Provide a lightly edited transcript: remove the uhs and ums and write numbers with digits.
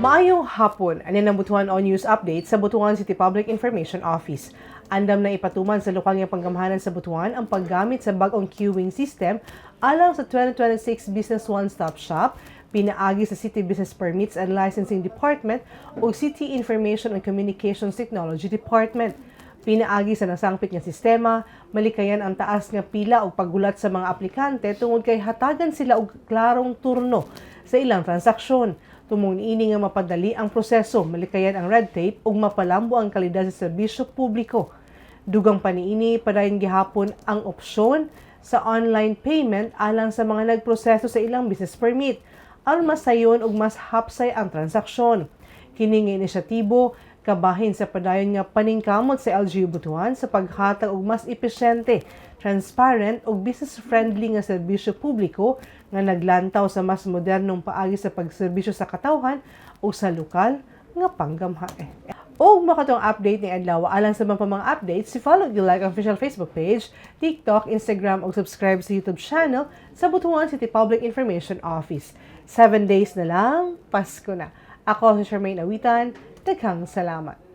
Maayong hapon, anin ang Butuan on News Update sa Butuan City Public Information Office. Andam na ipatuman sa lokal nga panggamahanan sa Butuan ang paggamit sa bagong queuing system alang sa 2026 Business One-Stop Shop, pinaagi sa City Business Permits and Licensing Department o City Information and Communications Technology Department. Pinaagi sa nasangpit nga sistema, malikayan ang taas nga pila o paggulat sa mga aplikante tungod kay hatagan sila og klarong turno sa ilang transaksyon. Tumong niini nga mapadali ang proseso, malikayan ang red tape ug mapalambo ang kalidad sa serbisyo publiko. Dugang paniini padayon gihapon ang opsyon sa online payment alang sa mga nagproseso sa ilang business permit aron masayon ug mas hapsay ang transaksyon. Kini nga inisyatibo kabahin sa padayon nga paningkamot sa LGU Butuan sa paghatag og mas epesyente, transparent ug business-friendly nga serbisyo publiko nga naglantaw sa mas modernong paagi sa pagserbisyo sa katawhan o sa lokal nga panggamhae. O makatong update ni adlaw alang sa mga updates, follow the like official Facebook page, TikTok, Instagram ug subscribe sa YouTube channel sa Butuan City Public Information Office. 7 days na lang, Pasko na. Ako si Charmaine Awitan. Daghang salamat.